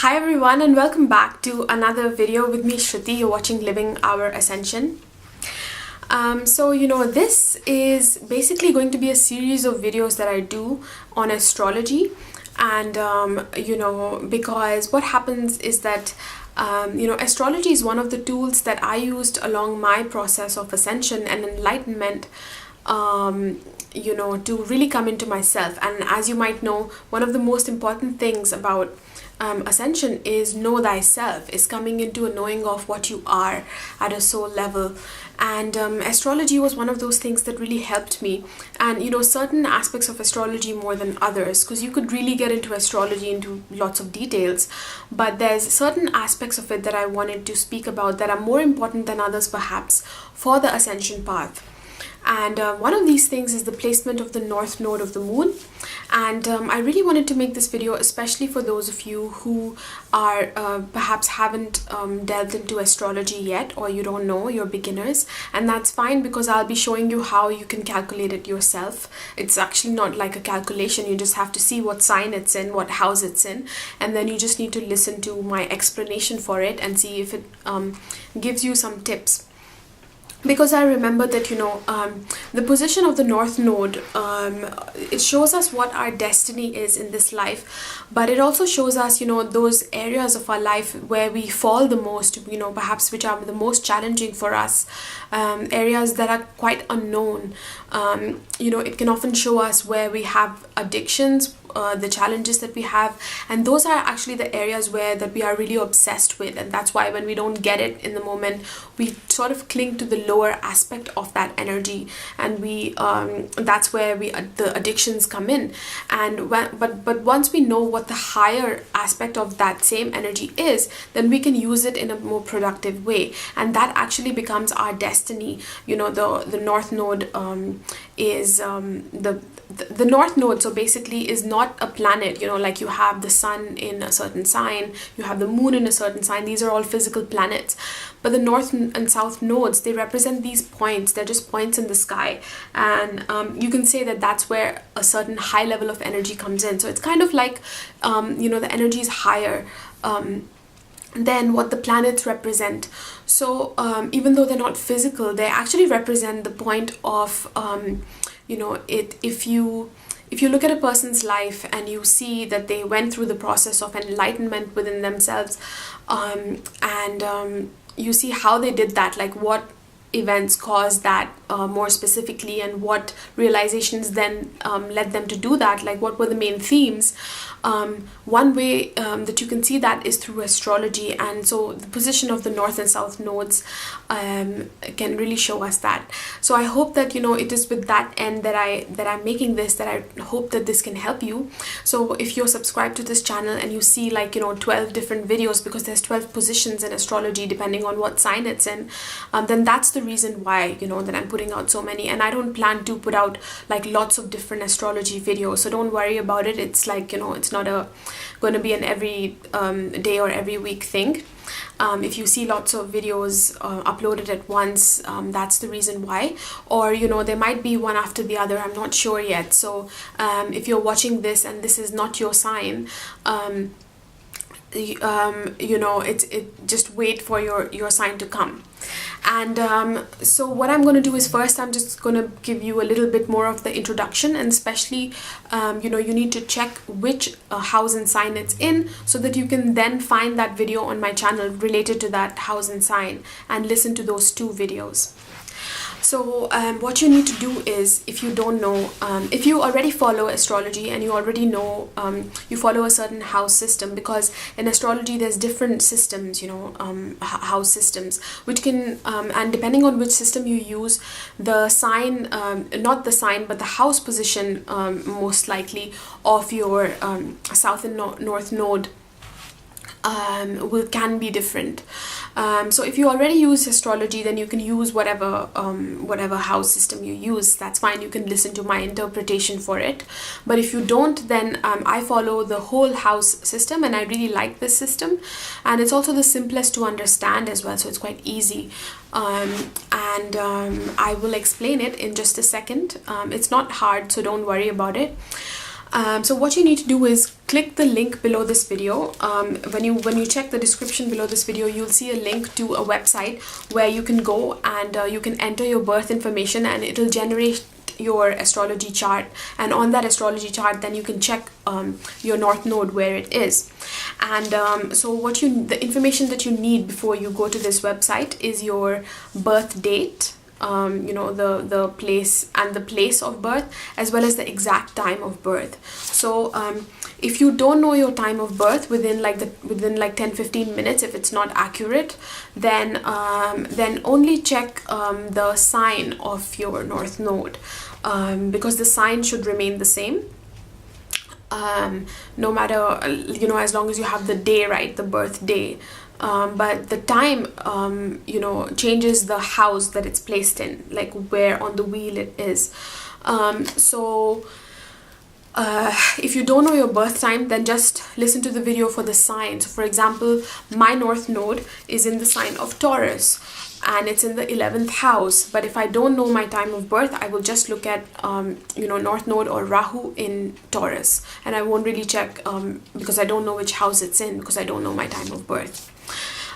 Hi everyone and welcome back to another video with me, Shruti. You're watching Living Our Ascension. This is basically going to be a series of videos that I do on astrology. And, because what happens is that, astrology is one of the tools that I used along my process of ascension and enlightenment, to really come into myself. And as you might know, one of the most important things about ascension is know thyself, is coming into a knowing of what you are at a soul level. And astrology was one of those things that really helped me. And certain aspects of astrology more than others, because you could really get into astrology into lots of details, but there's certain aspects of it that I wanted to speak about that are more important than others perhaps for the ascension path. And one of these things is the placement of the north node of the moon. And I really wanted to make this video especially for those of you who are perhaps haven't delved into astrology yet, or you don't know, you're beginners. And that's fine, because I'll be showing you how you can calculate it yourself. It's actually not like a calculation. You just have to see what sign it's in, what house it's in, and then you just need to listen to my explanation for it and see if it gives you some tips. Because I remember that, the position of the North Node, it shows us what our destiny is in this life, but it also shows us, those areas of our life where we fall the most, perhaps which are the most challenging for us, areas that are quite unknown. It can often show us where we have addictions, the challenges that we have, and those are actually the areas that we are really obsessed with. And that's why when we don't get it in the moment, we sort of cling to the lower aspect of that energy, and we that's where the addictions come in. And but once we know what the higher aspect of that same energy is, then we can use it in a more productive way, and that actually becomes our destiny. The North Node is the North Node, so basically, is not a planet, like you have the sun in a certain sign, you have the moon in a certain sign. These are all physical planets. But the North and South nodes, they represent these points. They're just points in the sky. And you can say that that's where a certain high level of energy comes in. So it's kind of like, the energy is higher than what the planets represent. So even though they're not physical, they actually represent the point of, if you look at a person's life and you see that they went through the process of enlightenment within themselves, and you see how they did that, like what events caused that more specifically, and what realizations then led them to do that, like what were the main themes. One way that you can see that is through astrology. And so the position of the North and South nodes can really show us that. So I hope that it is with that end that I'm making this, that I hope that this can help you. So if you're subscribed to this channel and you see 12 different videos, because there's 12 positions in astrology depending on what sign it's in, then that's the reason why that I'm putting out so many. And I don't plan to put out lots of different astrology videos, so don't worry about it. It's it's not going to be an every day or every week thing. If you see lots of videos uploaded at once, that's the reason why. Or there might be one after the other, I'm not sure yet. So if you're watching this and this is not your sign, just wait for your sign to come. And so what I'm going to do is, first I'm just going to give you a little bit more of the introduction, and especially you need to check which house and sign it's in, so that you can then find that video on my channel related to that house and sign and listen to those two videos. So what you need to do is, if you don't know, if you already follow astrology and you already know, you follow a certain house system, because in astrology there's different systems, house systems, which can, and depending on which system you use, the sign, not the sign, but the house position most likely of your South and North node can be different. So if you already use astrology, then you can use whatever house system you use. That's fine. You can listen to my interpretation for it. But if you don't, then I follow the whole house system, and I really like this system. And it's also the simplest to understand as well, so it's quite easy. I will explain it in just a second. It's not hard, so don't worry about it. So what you need to do is click the link below this video. When you check the description below this video, you'll see a link to a website where you can go and you can enter your birth information, and it'll generate your astrology chart. And on that astrology chart, then you can check your north node, where it is. And so the information that you need before you go to this website is your birth date, the place and the place of birth, as well as the exact time of birth. So if you don't know your time of birth within like 10-15 minutes, if it's not accurate, then only check the sign of your north node, because the sign should remain the same, no matter, as long as you have the day right, the birth day. But the time, changes the house that it's placed in, like where on the wheel it is. If you don't know your birth time, then just listen to the video for the sign. So for example, my north node is in the sign of Taurus, and it's in the 11th house. But if I don't know my time of birth, I will just look at north node or Rahu in Taurus, and I won't really check because I don't know which house it's in, because I don't know my time of birth.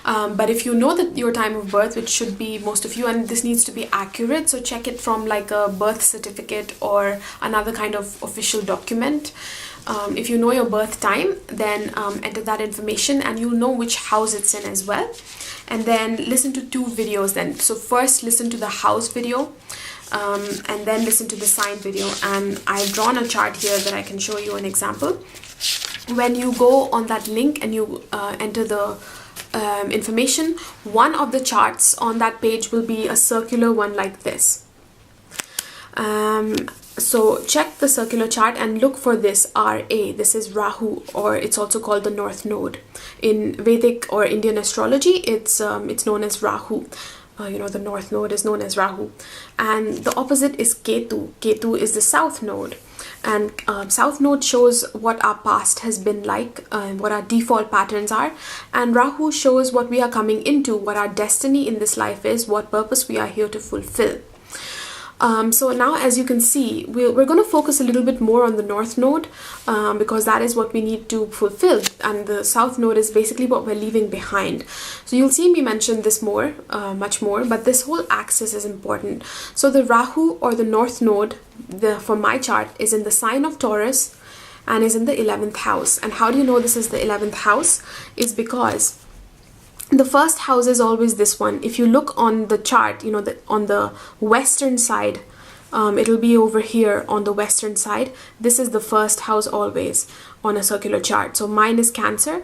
But if you know that your time of birth, which should be most of you, and this needs to be accurate, so check it from like a birth certificate or another kind of official document. If you know your birth time, then enter that information, and you'll know which house it's in as well. And then listen to 2 videos then. So first listen to the house video, and then listen to the sign video. And I've drawn a chart here that I can show you an example. When you go on that link and you enter the information, one of the charts on that page will be a circular one like this. So check the circular chart and look for this RA. This is Rahu, or it's also called the north node. In Vedic or Indian astrology, it's known as Rahu. The north node is known as Rahu. And the opposite is Ketu. Ketu is the south node. And south node shows what our past has been like, what our default patterns are. And Rahu shows what we are coming into, what our destiny in this life is, what purpose we are here to fulfill. So now, as you can see, we're going to focus a little bit more on the north node, because that is what we need to fulfill, and the south node is basically what we're leaving behind. So you'll see me mention this more, much more, but this whole axis is important. So the Rahu or the north node, for my chart, is in the sign of Taurus and is in the 11th house. And how do you know this is the 11th house? Is because the first house is always this one. If you look on the chart, on the western side, it'll be over here on the western side. This is the first house always on a circular chart. So mine is Cancer.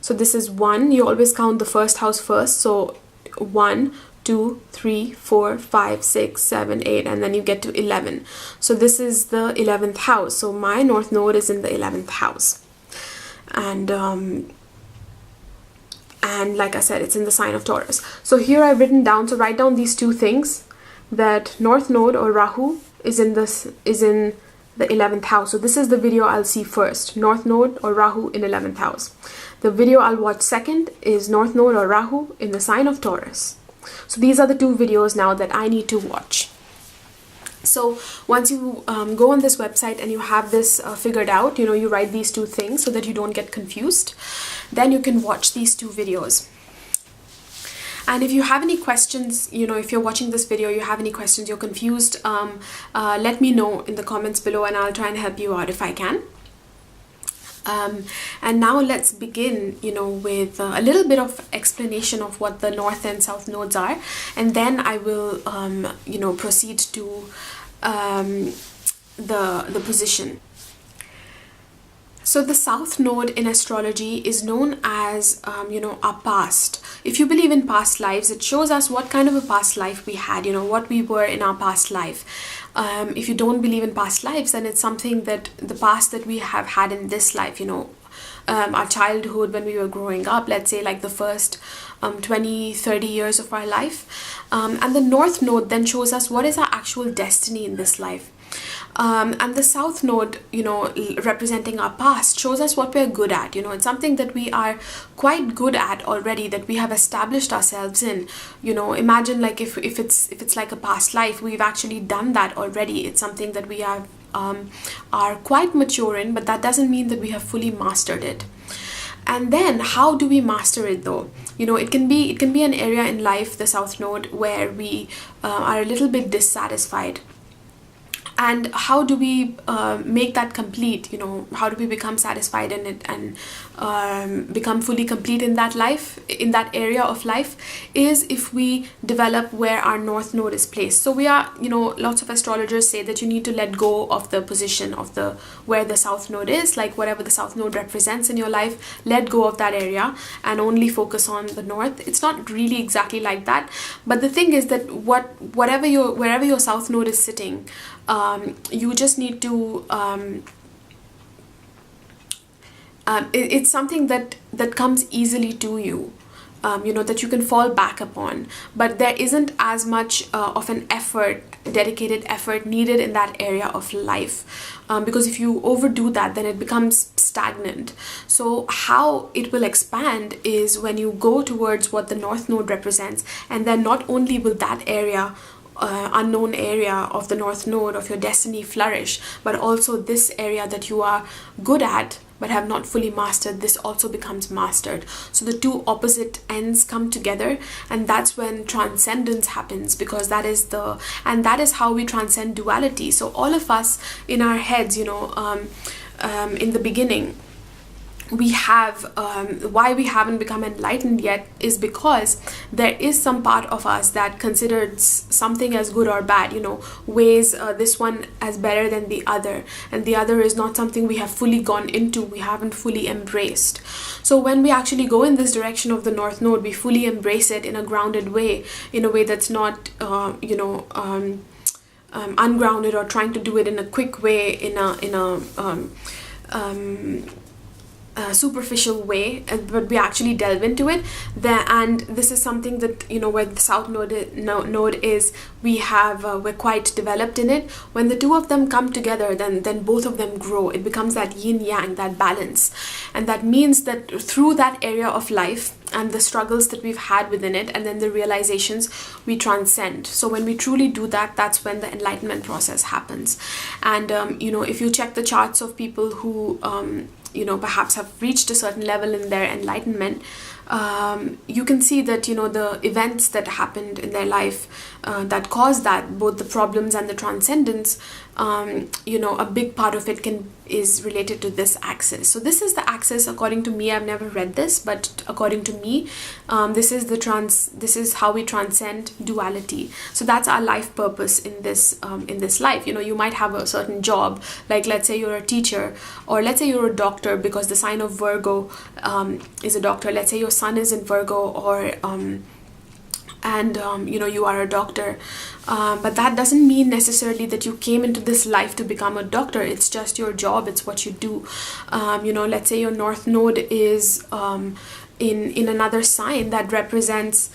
So this is 1. You always count the first house first. So 1, 2, 3, 4, 5, 6, 7, 8, and then you get to 11. So this is the 11th house. So my north node is in the 11th house. And like I said, it's in the sign of Taurus. So here I've written down, so write down these 2 things, that north node or Rahu is in the 11th house. So this is the video I'll see first, north node or Rahu in 11th house. The video I'll watch second is north node or Rahu in the sign of Taurus. So these are the 2 videos now that I need to watch. So once you go on this website and you have this figured out, you write these 2 things so that you don't get confused, then you can watch these 2 videos. And if you have any questions, if you're watching this video, you have any questions, you're confused, let me know in the comments below, and I'll try and help you out if I can. And now let's begin, with a little bit of explanation of what the north and south nodes are, and then I will, proceed to the position. So the south node in astrology is known as, our past. If you believe in past lives, it shows us what kind of a past life we had, what we were in our past life. If you don't believe in past lives, then it's something that the past that we have had in this life, our childhood, when we were growing up, let's say like the first 20-30 years of our life. And the north node then shows us what is our actual destiny in this life. And the south node, representing our past, shows us what we're good at. It's something that we are quite good at already, that we have established ourselves in. Imagine like if it's like a past life, we've actually done that already. It's something that we have are quite mature in, but that doesn't mean that we have fully mastered it. And then how do we master it though? You know, it can be an area in life, the South Node, where we are a little bit dissatisfied. And how do we make that complete? You know, how do we become satisfied in it and become fully complete in that life, in that area of life, is if we develop where our North Node is placed. So we are, you know, lots of astrologers say that you need to let go of the position of the where the South Node is, like whatever the South Node represents in your life, let go of that area and only focus on the North. It's not really exactly like that, but the thing is that wherever your South Node is sitting, you just need to it's something that comes easily to you, you know, that you can fall back upon, but there isn't as much of an dedicated effort needed in that area of life, because if you overdo that, then it becomes stagnant. So how it will expand is when you go towards what the North Node represents, and then not only will that area, unknown area of the North Node of your destiny flourish, but also this area that you are good at but have not fully mastered, this also becomes mastered. So the two opposite ends come together, and that's when transcendence happens, because that is how we transcend duality. So all of us in our heads, you know, in the beginning, we have why we haven't become enlightened yet is because there is some part of us that considers something as good or bad, you know, weighs this one as better than the other, and the other is not something we have fully gone into, we haven't fully embraced. So when we actually go in this direction of the North Node, we fully embrace it in a grounded way, in a way that's not you know, ungrounded, or trying to do it in a quick way, in a superficial way, but we actually delve into it there. And this is something that, you know, where the South Node is, we're quite developed in it. When the two of them come together, then both of them grow. It becomes that yin yang, that balance, and that means that through that area of life and the struggles that we've had within it, and then the realizations, we transcend. So when we truly do that, that's when the enlightenment process happens. And you know, if you check the charts of people who you know, perhaps have reached a certain level in their enlightenment, you can see that, you know, the events that happened in their life that caused that, both the problems and the transcendence, you know, a big part of it is related to this axis. So this is the axis, according to me. I've never read this, but according to me, this is how we transcend duality. So that's our life purpose in this life. You know, you might have a certain job, like let's say you're a teacher, or let's say you're a doctor, because the sign of Virgo is a doctor. Let's say your sun is in Virgo, or you know, you are a doctor, but that doesn't mean necessarily that you came into this life to become a doctor. It's just your job, it's what you do. You know, let's say your North Node is in another sign that represents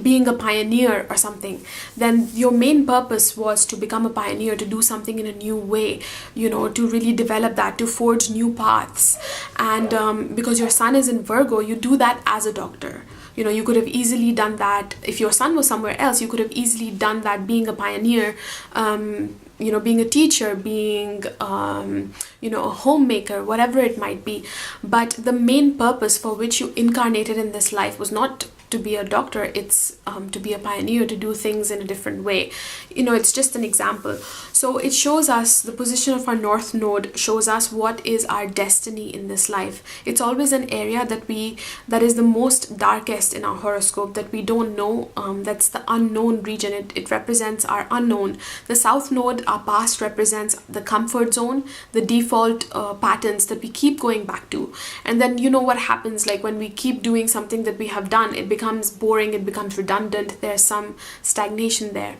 being a pioneer or something, then your main purpose was to become a pioneer, to do something in a new way, you know, to really develop that, to forge new paths. And because your sun is in Virgo, you do that as a doctor. You know, you could have easily done that if your sun was somewhere else. You could have easily done that being a pioneer, you know, being a teacher, being you know, a homemaker, whatever it might be. But the main purpose for which you incarnated in this life was not to be a doctor, it's to be a pioneer, to do things in a different way. You know, it's just an example. So it shows us, the position of our North Node shows us what is our destiny in this life. It's always an area that is the most darkest in our horoscope, that we don't know. That's the unknown region. It represents our unknown. The South Node, our past, represents the comfort zone, the default patterns that we keep going back to. And then, you know what happens, like when we keep doing something that we have done, it becomes boring, it becomes redundant, there's some stagnation there.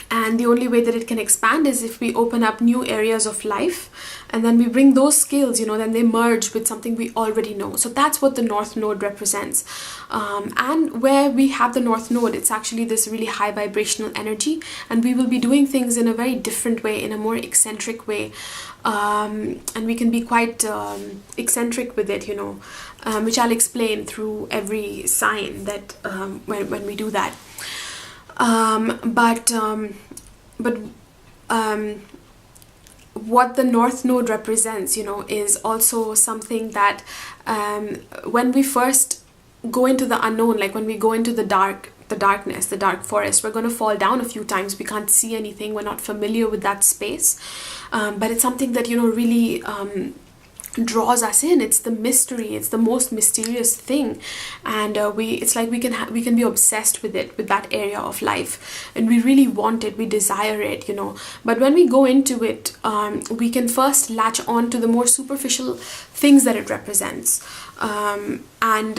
And the only way that it can expand is if we open up new areas of life, and then we bring those skills, you know, then they merge with something we already know. So that's what the North Node represents. And where we have the North Node, it's actually this really high vibrational energy, and we will be doing things in a very different way, in a more eccentric way. And we can be quite eccentric with it, you know, which I'll explain through every sign that when we do that. But what the North Node represents, is also something that when we first go into the unknown, like when we go into the darkness, the dark forest, we're going to fall down a few times. We can't see anything. We're not familiar with that space. But it's something that, really draws us in. It's the mystery. It's the most mysterious thing, and it's like we can be obsessed with it, with that area of life, and we really want it. We desire it, But when we go into it, we can first latch on to the more superficial things that it represents, and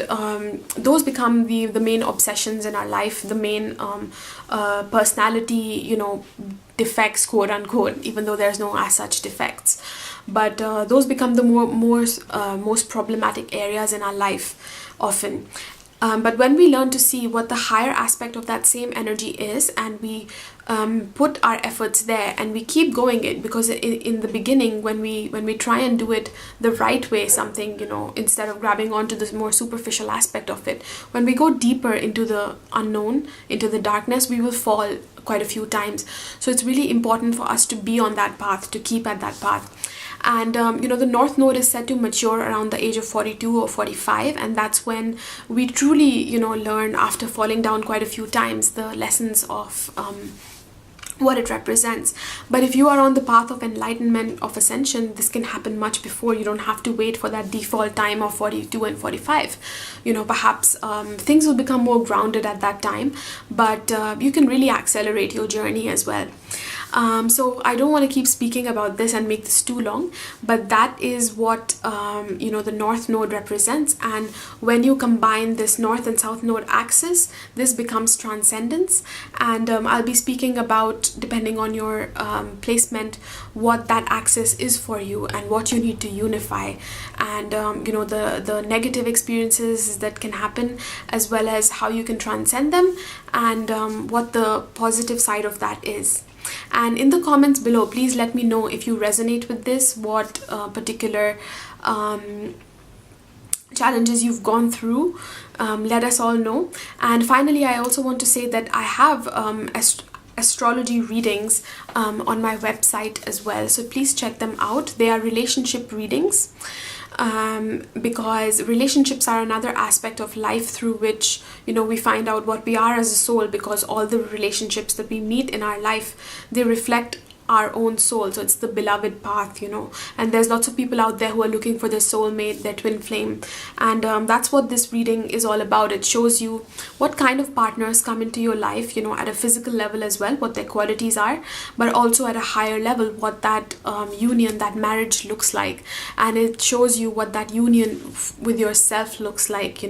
those become the main obsessions in our life, the main personality, defects, quote unquote, even though there's no as such defects. But those become the most problematic areas in our life often. But when we learn to see what the higher aspect of that same energy is, and we put our efforts there and we keep going it, because in the beginning, when we try and do it the right way, something, instead of grabbing onto this more superficial aspect of it, when we go deeper into the unknown, into the darkness, we will fall quite a few times. So it's really important for us to be on that path, to keep at that path. And the North Node is said to mature around the age of 42 or 45, and that's when we truly learn, after falling down quite a few times, the lessons of what it represents. But if you are on the path of enlightenment, of ascension, this can happen much before. You don't have to wait for that default time of 42 and 45. Perhaps things will become more grounded at that time, but you can really accelerate your journey as well. So I don't want to keep speaking about this and make this too long, but that is what the North Node represents. And when you combine this North and South Node axis, this becomes transcendence. And I'll be speaking about, depending on your placement, what that axis is for you and what you need to unify, and the negative experiences that can happen, as well as how you can transcend them, and what the positive side of that is. And in the comments below, please let me know if you resonate with this, what particular challenges you've gone through. Let us all know. And finally, I also want to say that I have astrology readings on my website as well, so please check them out. They are relationship readings, because relationships are another aspect of life through which we find out what we are as a soul, because all the relationships that we meet in our life, they reflect our own soul. So it's the beloved path, and there's lots of people out there who are looking for their soulmate, their twin flame, and that's what this reading is all about. It shows you what kind of partners come into your life, at a physical level as well, what their qualities are, but also at a higher level, what that union, that marriage looks like, and it shows you what that union with yourself looks like,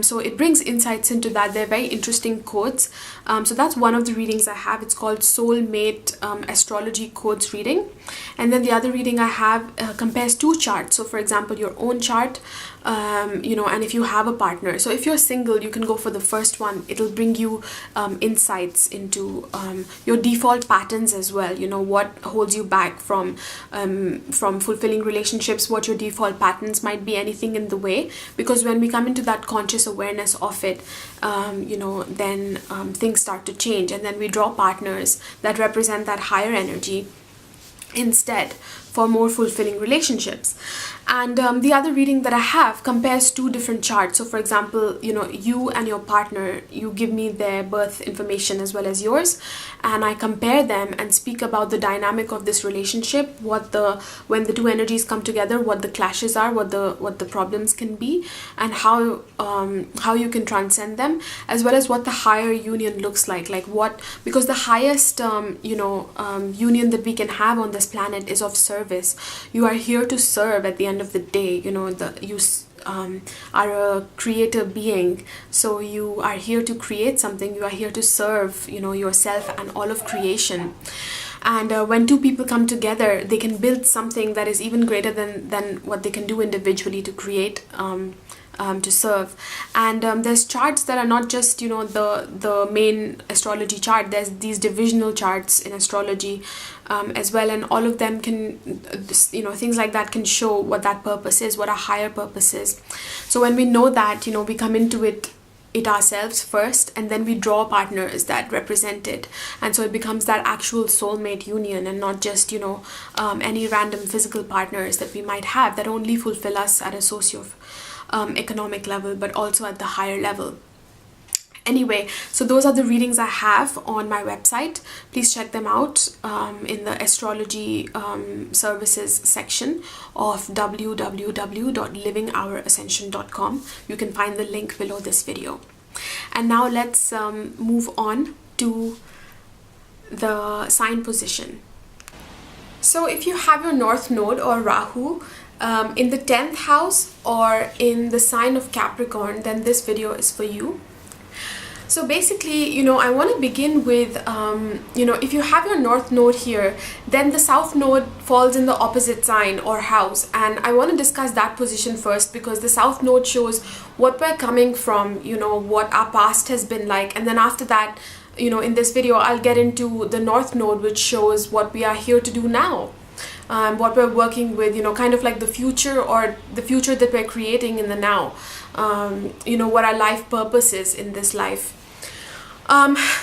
so it brings insights into that. They're very interesting codes. So that's one of the readings I have. It's called Soulmate Astrology Codes reading. And then the other reading I have compares two charts. So for example, your own chart, and if you have a partner. So if you're single, you can go for the first one. It'll bring you insights into your default patterns as well. What holds you back from fulfilling relationships, what your default patterns might be, anything in the way. Because when we come into that conscious awareness of it, then things start to change, and then we draw partners that represent that higher energy instead, for more fulfilling relationships. And the other reading that I have compares two different charts. So for example, you and your partner, you give me their birth information as well as yours, and I compare them and speak about the dynamic of this relationship, when the two energies come together, what the clashes are, what the problems can be, and how you can transcend them, as well as what the higher union looks like because the highest union that we can have on this planet is of service. You are here to serve at the end of the day. You are a creator being, so you are here to create something. You are here to serve yourself and all of creation. And when two people come together, they can build something that is even greater than what they can do individually to create, to serve. And there's charts that are not just the main astrology chart. There's these divisional charts in astrology as well, and all of them can things like that can show what that purpose is, what our higher purpose is. So when we know that, we come into it it ourselves first, and then we draw partners that represent it, and so it becomes that actual soulmate union, and not just, you know, any random physical partners that we might have that only fulfill us at a socio-economic level, but also at the higher level. Anyway, so those are the readings I have on my website. Please check them out in the astrology services section of www.livingourascension.com. You can find the link below this video. And now let's move on to the sign position. So if you have your North Node or Rahu in the 10th house or in the sign of Capricorn, then this video is for you. So basically, you know, I want to begin with, you know, if you have your North Node here, then the South Node falls in the opposite sign or house. And I want to discuss that position first, because the South Node shows what we're coming from, you know, what our past has been like. And then after that, you know, in this video, I'll get into the North Node, which shows what we are here to do now. What we're working with, you know, kind of like the future, or the future that we're creating in the now. You know, what our life purpose is in this life.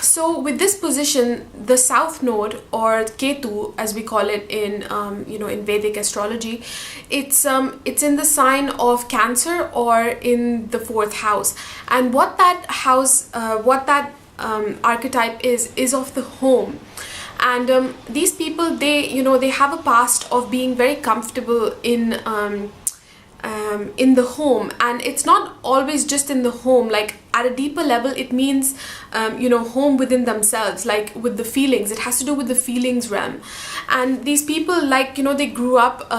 So with this position, the South Node, or Ketu as we call it in you know, in Vedic astrology, it's in the sign of Cancer or in the 4th house. And what that house, what that archetype is of the home. And these people, they, you know, they have a past of being very comfortable in the home, and it's not always just in the home. Like at a deeper level, it means you know, home within themselves, like with the feelings. It has to do with the feelings realm. And these people, like, you know, they grew up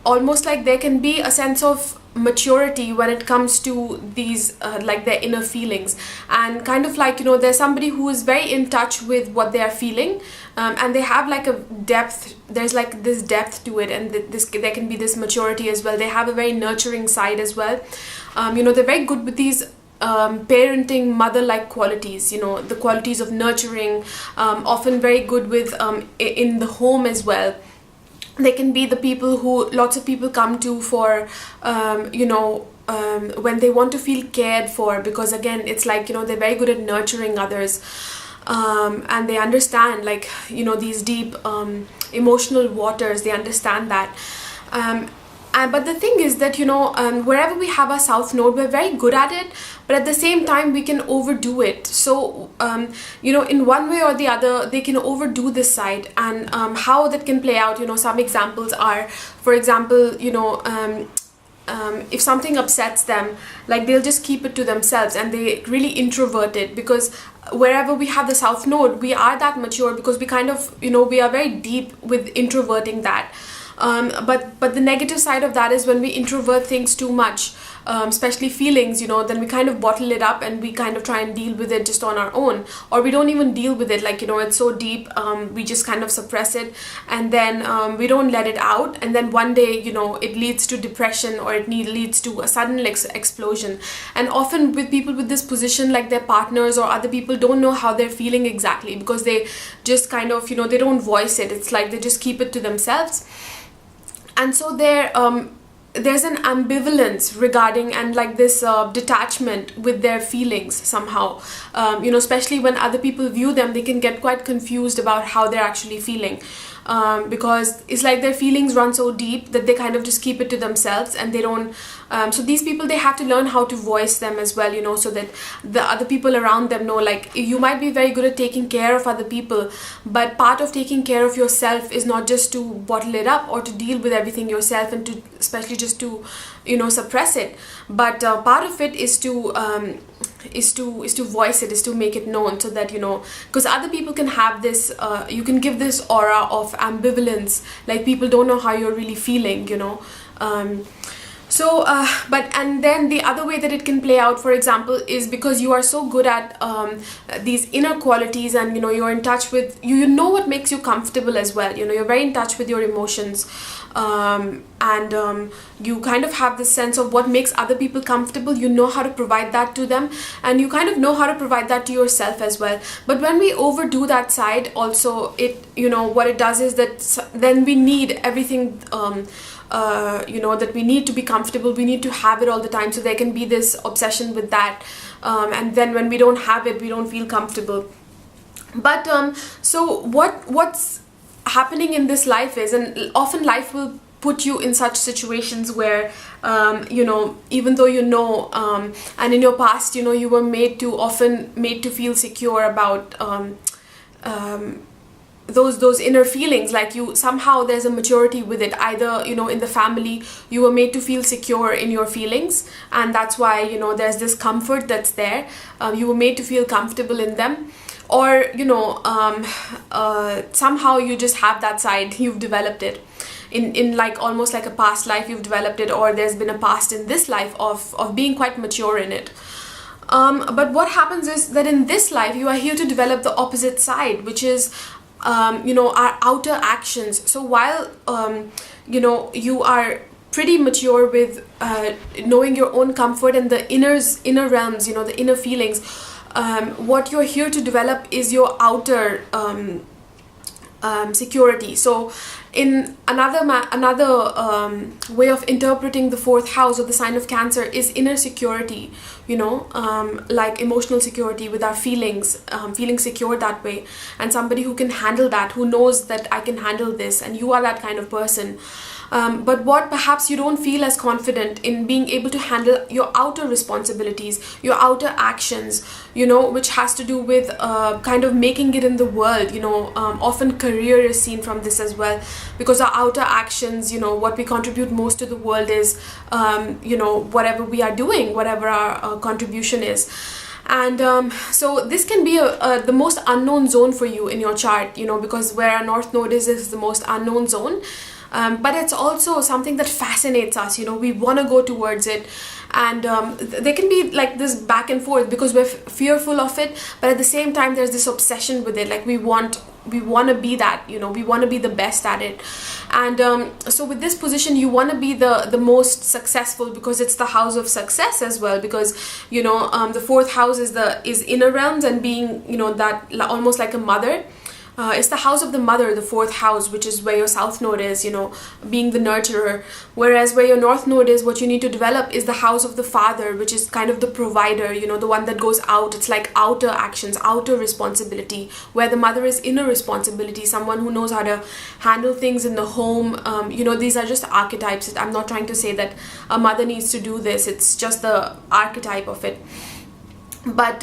almost like there can be a sense of maturity when it comes to these like their inner feelings, and kind of like, you know, there's somebody who is very in touch with what they are feeling, and they have like a depth. There's like this depth to it, and there can be this maturity as well. They have a very nurturing side as well. You know, they're very good with these parenting, mother-like qualities, you know, the qualities of nurturing, often very good with in the home as well. They can be the people who lots of people come to for, you know, when they want to feel cared for, because again, it's like, you know, they're very good at nurturing others, and they understand, like, you know, these deep emotional waters. They understand that. But the thing is that, you know, wherever we have our South Node, we're very good at it, but at the same time, we can overdo it. So, you know, in one way or the other, they can overdo this side. And how that can play out, you know, some examples are, for example, you know, if something upsets them, like they'll just keep it to themselves, and they really introvert it, because wherever we have the South Node, we are that mature, because we kind of, you know, we are very deep with introverting that. But the negative side of that is when we introvert things too much, especially feelings, you know, then we kind of bottle it up, and we kind of try and deal with it just on our own, or we don't even deal with it, like, you know, it's so deep, we just kind of suppress it, and then we don't let it out, and then one day, you know, it leads to depression, or it leads to a sudden explosion. And often with people with this position, like their partners or other people don't know how they're feeling exactly, because they just kind of, you know, they don't voice it. It's like they just keep it to themselves. And so there's an ambivalence regarding, and like this detachment with their feelings somehow. You know, especially when other people view them, they can get quite confused about how they're actually feeling. Because it's like their feelings run so deep that they kind of just keep it to themselves, and they don't. So these people, they have to learn how to voice them as well, you know, so that the other people around them know, like, you might be very good at taking care of other people, but part of taking care of yourself is not just to bottle it up or to deal with everything yourself, and to especially just to, you know, suppress it. But part of it is to voice it, is to make it known, so that, you know, because other people can have this, you can give this aura of ambivalence, like people don't know how you're really feeling, you know. And then the other way that it can play out, for example, is because you are so good at these inner qualities, and, you know, you're in touch with, you know what makes you comfortable as well, you know, you're very in touch with your emotions, and you kind of have this sense of what makes other people comfortable. You know how to provide that to them, and you kind of know how to provide that to yourself as well. But when we overdo that side also, it, you know, what it does is that then we need everything, you know, that we need to be comfortable, we need to have it all the time, so there can be this obsession with that, and then when we don't have it, we don't feel comfortable. But so what's happening in this life is, and often life will put you in such situations where you know, even though you know, and in your past, you know, you were made to feel secure about those inner feelings, like you somehow, there's a maturity with it. Either, you know, in the family you were made to feel secure in your feelings, and that's why, you know, there's this comfort that's there. You were made to feel comfortable in them, or, you know, somehow you just have that side, you've developed it in like almost like a past life, you've developed it, or there's been a past in this life of being quite mature in it. But what happens is that in this life you are here to develop the opposite side, which is you know, our outer actions. So while you know, you are pretty mature with knowing your own comfort and the inner realms, you know, the inner feelings, what you're here to develop is your outer security. So in another way of interpreting the fourth house or the sign of Cancer is inner security, you know, like emotional security with our feelings, feeling secure that way, and somebody who can handle that, who knows that I can handle this, and you are that kind of person. But what perhaps you don't feel as confident in being able to handle your outer responsibilities, your outer actions, you know, which has to do with kind of making it in the world, you know. Often career is seen from this as well, because our outer actions, you know, what we contribute most to the world is, you know, whatever we are doing, whatever our contribution is. And so this can be the most unknown zone for you in your chart, you know, because where our north node is the most unknown zone. But it's also something that fascinates us, you know, we want to go towards it. And there can be like this back and forth because we're fearful of it, but at the same time there's this obsession with it, like we want to be that, you know, we want to be the best at it. And so with this position you want to be the most successful, because it's the house of success as well, because, you know, the fourth house is inner realms and being, you know, that almost like a mother. It's the house of the mother, the fourth house, which is where your south node is, you know, being the nurturer. Whereas where your north node is, what you need to develop is the house of the father, which is kind of the provider, you know, the one that goes out. It's like outer actions, outer responsibility, where the mother is inner responsibility, someone who knows how to handle things in the home. You know, these are just archetypes. I'm not trying to say that a mother needs to do this. It's just the archetype of it. But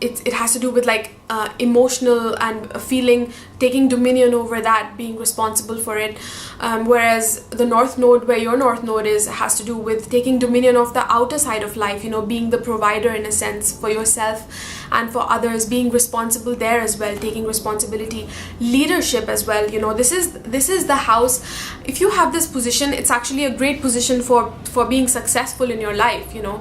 it has to do with like emotional and feeling, taking dominion over that, being responsible for it. Whereas the north node, where your north node is, has to do with taking dominion of the outer side of life, you know, being the provider in a sense for yourself and for others, being responsible there as well, taking responsibility, leadership as well. You know, this is the house. If you have this position, it's actually a great position for being successful in your life, you know,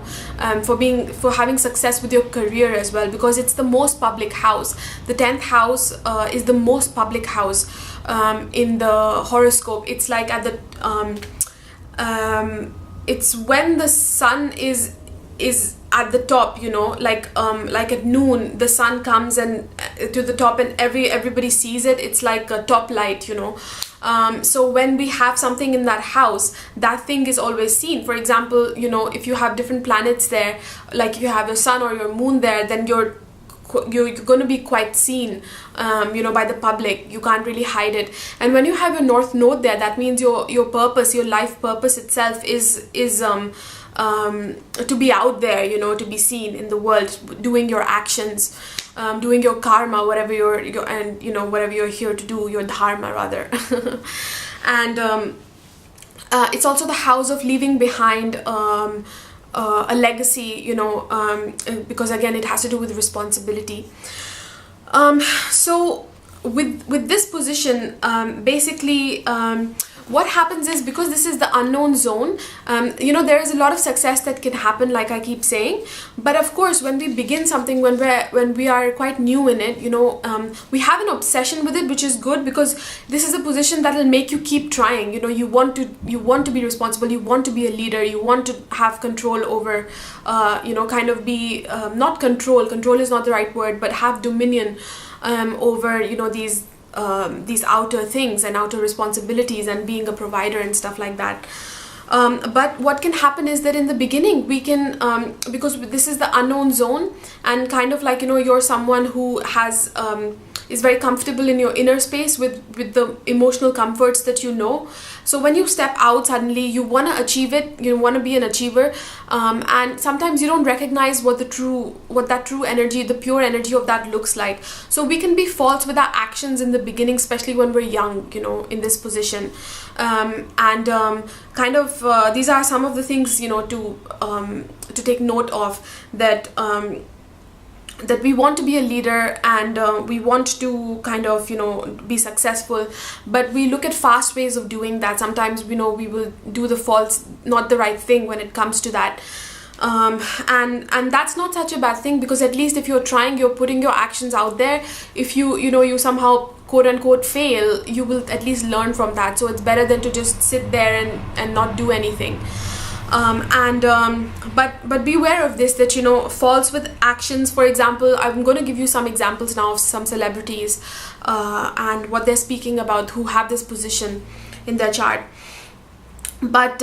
for having success with your career as well, because it's the most public house. The 10th house is the most public house in the horoscope. It's like at the it's when the sun is at the top, you know, like at noon the sun comes and to the top and everybody sees it. It's like a top light, you know. So when we have something in that house, that thing is always seen. For example, you know, if you have different planets there, like if you have your sun or your moon there, then you're going to be quite seen, you know, by the public. You can't really hide it. And when you have your north node there, that means your purpose, your life purpose itself is to be out there, you know, to be seen in the world, doing your actions, doing your karma, whatever and you know, whatever you're here to do, your dharma rather. And it's also the house of leaving behind a legacy, you know, because again it has to do with responsibility. So with this position, basically what happens is, because this is the unknown zone, you know, there is a lot of success that can happen, like I keep saying. But of course, when we begin something, when we are quite new in it, you know, we have an obsession with it, which is good, because this is a position that will make you keep trying. You know, you want to be responsible, you want to be a leader, you want to have control over, you know, kind of be, not control is not the right word, but have dominion over, you know, these outer things and outer responsibilities and being a provider and stuff like that. But what can happen is that in the beginning we can, because this is the unknown zone, and kind of like, you know, you're someone who has is very comfortable in your inner space with the emotional comforts that you know. So when you step out, suddenly you want to achieve it, you want to be an achiever, and sometimes you don't recognize what that true energy, the pure energy of that looks like. So we can be false with our actions in the beginning, especially when we're young, you know, in this position. Kind of these are some of the things, you know, to take note of, that we want to be a leader, and we want to kind of, you know, be successful, but we look at fast ways of doing that. Sometimes, you know, we will do the false, not the right thing when it comes to that. And that's not such a bad thing, because at least if you're trying, you're putting your actions out there. If you somehow quote unquote fail, you will at least learn from that. So it's better than to just sit there and not do anything. But beware of this, that, you know, false with actions. For example, I'm going to give you some examples now of some celebrities and what they're speaking about, who have this position in their chart. But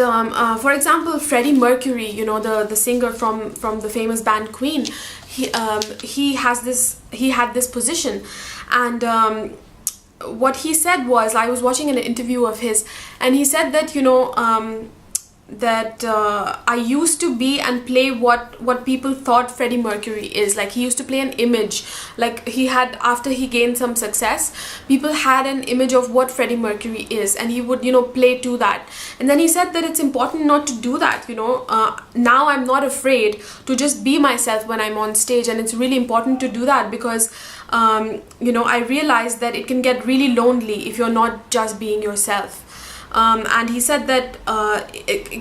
for example, Freddie Mercury, you know, the singer from the famous band Queen, he had this position, and what he said was, I was watching an interview of his, and he said that, you know, that I used to be and play what people thought Freddie Mercury is. Like, he used to play an image, like he had, after he gained some success, people had an image of what Freddie Mercury is, and he would, you know, play to that. And then he said that it's important not to do that, you know. Now I'm not afraid to just be myself when I'm on stage, and it's really important to do that, because you know, I realized that it can get really lonely if you're not just being yourself. And he said that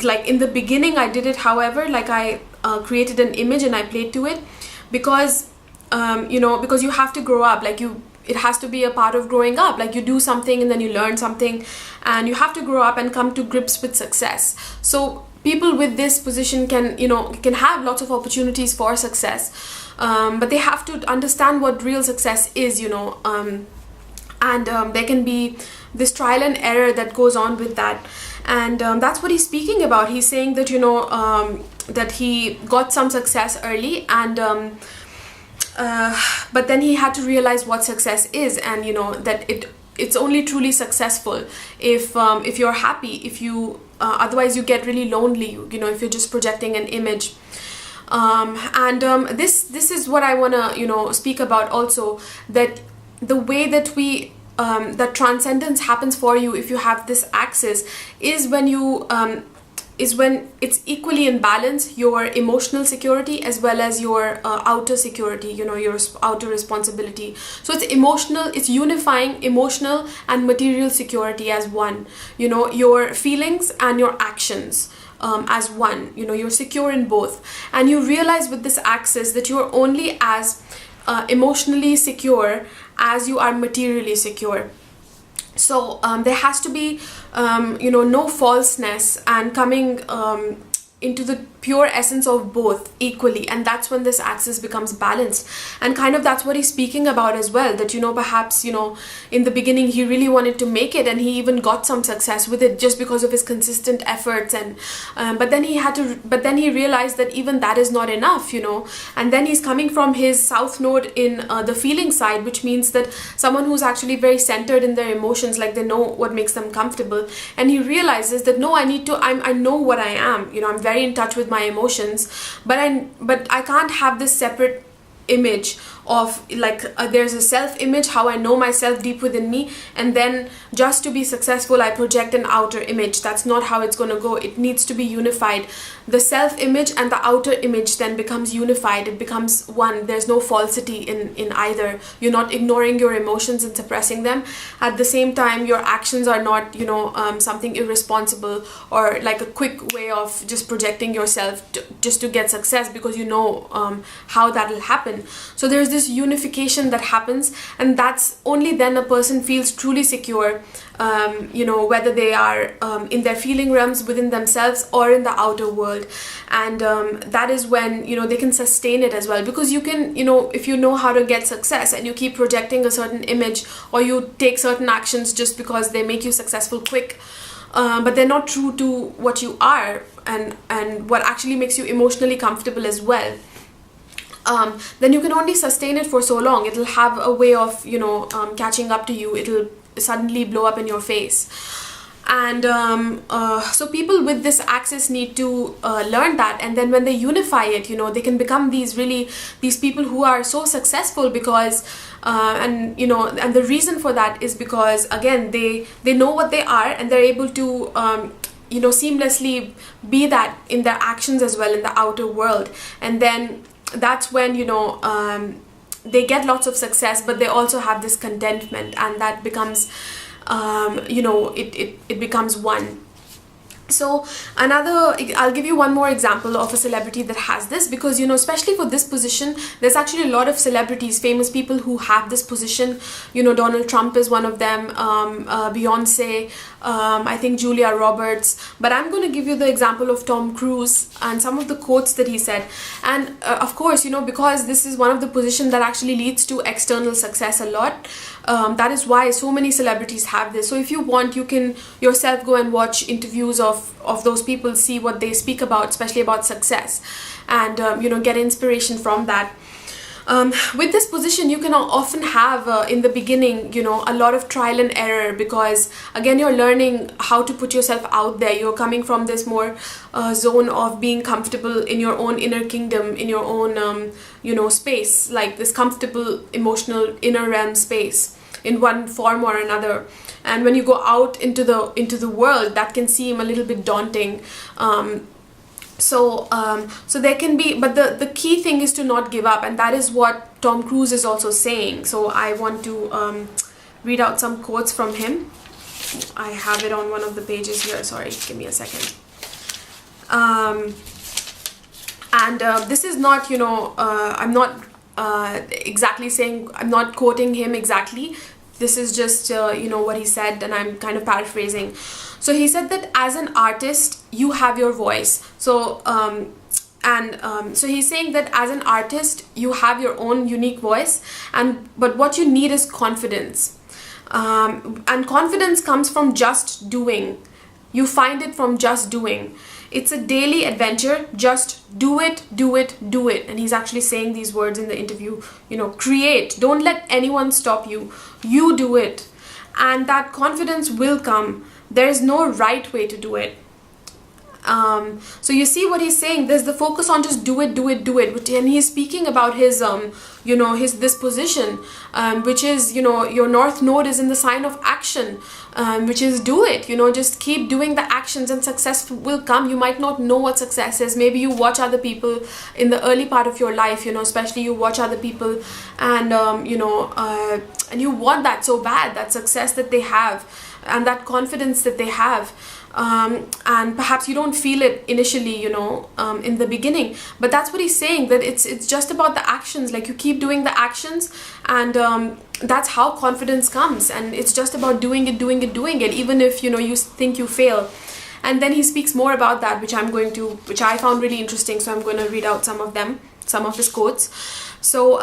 like in the beginning I did it, however, like I created an image and I played to it, because you know, because you have to grow up, like it has to be a part of growing up. Like, you do something and then you learn something, and you have to grow up and come to grips with success. So people with this position can, you know, can have lots of opportunities for success, but they have to understand what real success is, you know, and there can be this trial and error that goes on with that. And that's what he's speaking about. He's saying that, you know, that he got some success early, and but then he had to realize what success is, and, you know, that it's only truly successful if you're happy. If you otherwise you get really lonely, you know, if you're just projecting an image. This is what I want to, you know, speak about also, that the way that we that transcendence happens for you, if you have this axis, is when you when it's equally in balance, your emotional security as well as your outer security, you know, your outer responsibility. So it's emotional, it's unifying emotional and material security as one, you know, your feelings and your actions as one, you know, you're secure in both. And you realize with this axis that you're only as emotionally secure as you are materially secure. So there has to be you know, no falseness, and coming into the pure essence of both equally, and that's when this axis becomes balanced. And kind of that's what he's speaking about as well, that, you know, perhaps, you know, in the beginning he really wanted to make it, and he even got some success with it just because of his consistent efforts, and but then he realized that even that is not enough, you know. And then he's coming from his south node in the feeling side, which means that someone who's actually very centered in their emotions, like they know what makes them comfortable, and he realizes that no, I know what I am, you know, I'm very in touch with my emotions, but I can't have this separate image of like there's a self image, how I know myself deep within me, and then just to be successful I project an outer image. That's not how it's going to go. It needs to be unified. The self image and the outer image then becomes unified. It becomes one. There's no falsity in either. You're not ignoring your emotions and suppressing them. At the same time, your actions are not, you know, something irresponsible or like a quick way of just projecting yourself just to get success, because you know how that will happen. So there's this unification that happens, and that's only then a person feels truly secure, you know, whether they are in their feeling realms within themselves or in the outer world. And that is when, you know, they can sustain it as well, because you can, you know, if you know how to get success and you keep projecting a certain image, or you take certain actions just because they make you successful quick, but they're not true to what you are and what actually makes you emotionally comfortable as well, then you can only sustain it for so long. It'll have a way of, you know, catching up to you. It'll suddenly blow up in your face. And so people with this axis need to learn that, and then when they unify it, you know, they can become these people who are so successful, because and you know, and the reason for that is because, again, they know what they are, and they're able to you know, seamlessly be that in their actions as well in the outer world. And then that's when, you know, they get lots of success, but they also have this contentment, and that becomes you know, it becomes one. So I'll give you one more example of a celebrity that has this, because, you know, especially for this position, there's actually a lot of celebrities, famous people who have this position. You know, Donald Trump is one of them, Beyonce, I think Julia Roberts. But I'm going to give you the example of Tom Cruise and some of the quotes that he said. And of course, you know, because this is one of the positions that actually leads to external success a lot, that is why so many celebrities have this. So if you want, you can yourself go and watch interviews of those people, see what they speak about, especially about success, and you know, get inspiration from that. With this position, you can often have in the beginning, you know, a lot of trial and error, because again, you're learning how to put yourself out there. You're coming from this more zone of being comfortable in your own inner kingdom, in your own you know, space, like this comfortable emotional inner realm space in one form or another. And when you go out into the world, that can seem a little bit daunting. So there can be, but the key thing is to not give up, and that is what Tom Cruise is also saying. So I want to read out some quotes from him. I have it on one of the pages here. Sorry, give me a second. This is not, you know, I'm not exactly saying, I'm not quoting him exactly. This is just, you know, what he said, and I'm kind of paraphrasing. So he said that as an artist, you have your voice. So, so he's saying that as an artist, you have your own unique voice, but what you need is confidence. And confidence comes from just doing. You find it from just doing. It's a daily adventure. Just do it, do it, do it. And he's actually saying these words in the interview, you know, create. Don't let anyone stop you. You do it. And that confidence will come. There is no right way to do it. So you see what he's saying. There's the focus on just do it, do it, do it. And he's speaking about his, you know, this position, which is, you know, your North Node is in the sign of action, which is do it. You know, just keep doing the actions and success will come. You might not know what success is. Maybe you watch other people in the early part of your life, you know, especially you watch other people and, you know, and you want that so bad, that success that they have and that confidence that they have. And perhaps you don't feel it initially, you know, in the beginning, but that's what he's saying, that it's just about the actions. Like, you keep doing the actions, and that's how confidence comes. And it's just about doing it, even if, you know, you think you fail. And then he speaks more about that, which I found really interesting. So I'm going to read out some of his quotes. So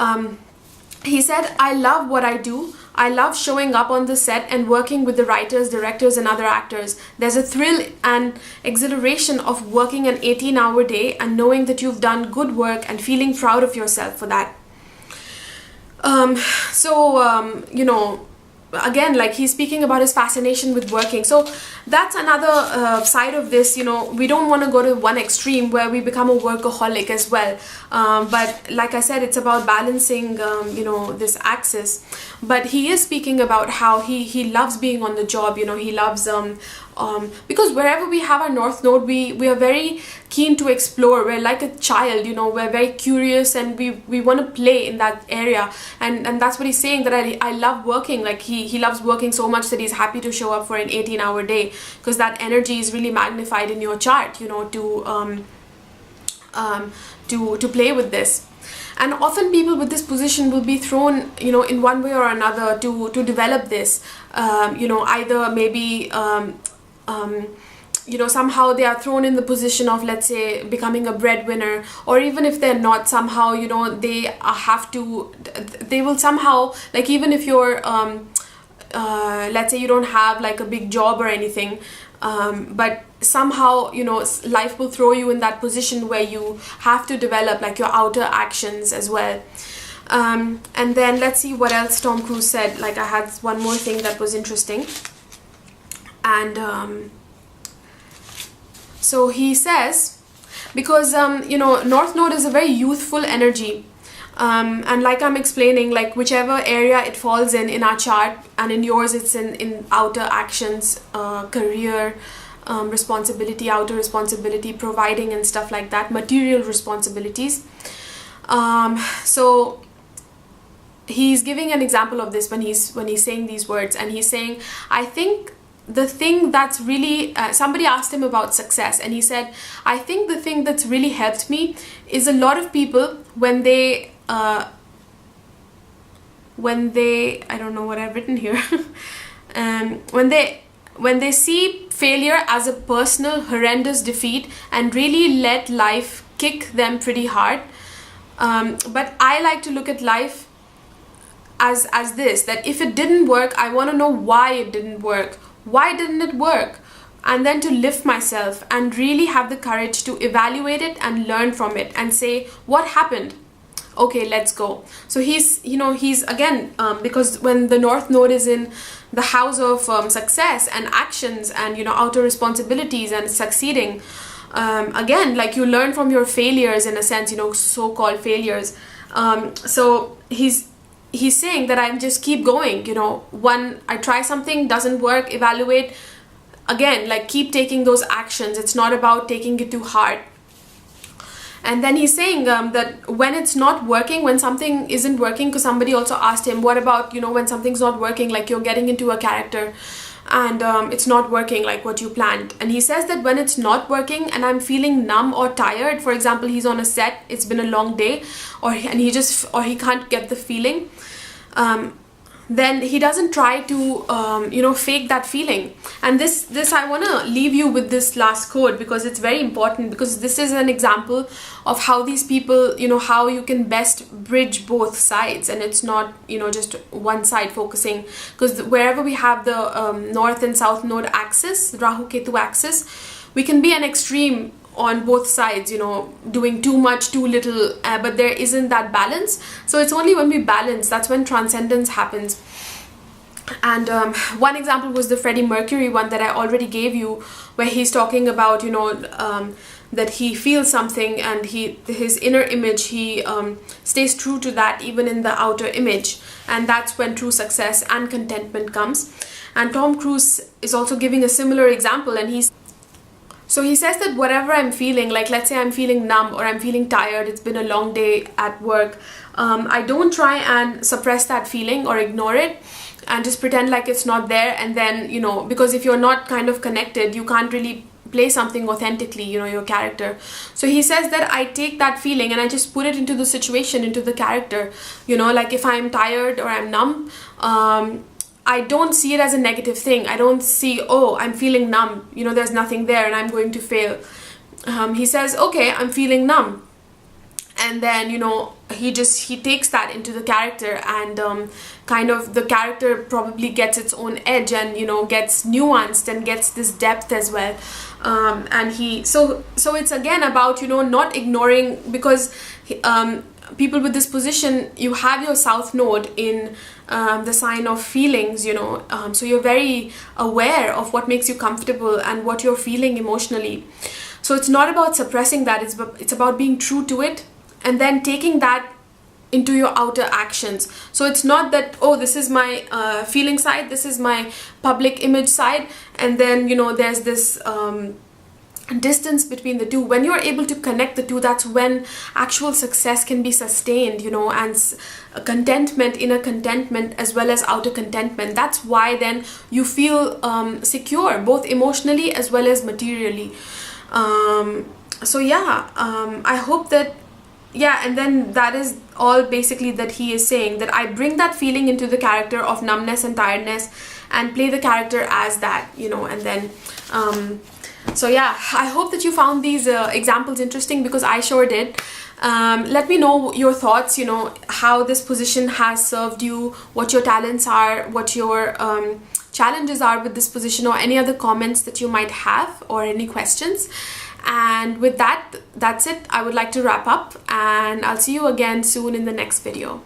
he said, "I love what I do. I love showing up on the set and working with the writers, directors, and other actors. There's a thrill and exhilaration of working an 18-hour day and knowing that you've done good work and feeling proud of yourself for that." You know, again, like he's speaking about his fascination with working. So that's another side of this. You know, we don't want to go to one extreme where we become a workaholic as well, but like I said, it's about balancing you know, this axis. But he is speaking about how he loves being on the job. You know, he loves because wherever we have our north node, we are very keen to explore. We're like a child, you know, we're very curious, and we want to play in that area, and that's what he's saying, that I love working. Like he loves working so much that he's happy to show up for an 18-hour day, because that energy is really magnified in your chart, you know, to play with this. And often people with this position will be thrown, you know, in one way or another to develop this, you know, either maybe you know, somehow they are thrown in the position of, let's say, becoming a breadwinner, or even if they're not, somehow, you know, they will somehow, like, even if you're let's say you don't have like a big job or anything, but somehow, you know, life will throw you in that position where you have to develop like your outer actions as well. And then let's see what else Tom Cruise said. Like, I had one more thing that was interesting. And so he says, because you know, North Node is a very youthful energy, and like I'm explaining, like whichever area it falls in our chart, and in yours it's in outer actions, career, responsibility, outer responsibility, providing and stuff like that, material responsibilities. So he's giving an example of this when he's saying these words, and he's saying, I think the thing that's really somebody asked him about success, and he said, I think the thing that's really helped me is a lot of people when they I don't know what I've written here when they see failure as a personal horrendous defeat and really let life kick them pretty hard, but I like to look at life as this, that if it didn't work, I want to know why it didn't work. Why didn't it work? And then to lift myself and really have the courage to evaluate it and learn from it and say, what happened? Okay, let's go. So he's, you know, he's again, because when the North Node is in the house of success and actions and, you know, outer responsibilities and succeeding, again, like you learn from your failures in a sense, you know, so-called failures. So he's saying that I just keep going, you know, I try something, doesn't work, evaluate, again, like keep taking those actions. It's not about taking it too hard. And then he's saying that when it's not working, when something isn't working, because somebody also asked him, what about, you know, when something's not working, like you're getting into a character and it's not working like what you planned. And he says that when it's not working and I'm feeling numb or tired, for example, he's on a set, it's been a long day, or he can't get the feeling, then he doesn't try to you know, fake that feeling. And this I want to leave you with this last quote, because it's very important, because this is an example of how these people, you know, how you can best bridge both sides, and it's not, you know, just one side focusing, because wherever we have the north and south node axis, Rahu Ketu axis, we can be an extreme on both sides, you know, doing too much, too little, but there isn't that balance. So it's only when we balance, that's when transcendence happens. And one example was the Freddie Mercury one that I already gave you, where he's talking about, you know, that he feels something and his inner image, he stays true to that even in the outer image, and that's when true success and contentment comes. And Tom Cruise is also giving a similar example, and he says that whatever I'm feeling, like let's say I'm feeling numb or I'm feeling tired, it's been a long day at work, I don't try and suppress that feeling or ignore it and just pretend like it's not there. And then, you know, because if you're not kind of connected, you can't really play something authentically, you know, your character. So he says that I take that feeling and I just put it into the situation, into the character, you know, like if I'm tired or I'm numb, I don't see it as a negative thing. I don't see, oh, I'm feeling numb, you know, there's nothing there and I'm going to fail. He says, okay, I'm feeling numb. And then, you know, he takes that into the character, and kind of the character probably gets its own edge and, you know, gets nuanced and gets this depth as well. And so it's again about, you know, not ignoring, because people with this position, you have your south node in the sign of feelings, you know, so you're very aware of what makes you comfortable and what you're feeling emotionally. So it's not about suppressing that, it's about being true to it and then taking that into your outer actions. So it's not that, oh, this is my feeling side, this is my public image side, and then, you know, there's this distance between the two. When you're able to connect the two, that's when actual success can be sustained, you know, and contentment, inner contentment as well as outer contentment. That's why then you feel secure, both emotionally as well as materially. So yeah, I hope that, yeah, and then that is all basically that he is saying, that I bring that feeling into the character of numbness and tiredness and play the character as that, you know. And then so yeah, I hope that you found these examples interesting, because I sure did. Let me know your thoughts, you know, how this position has served you, what your talents are, what your challenges are with this position, or any other comments that you might have or any questions. And with that, that's it. I would like to wrap up, and I'll see you again soon in the next video.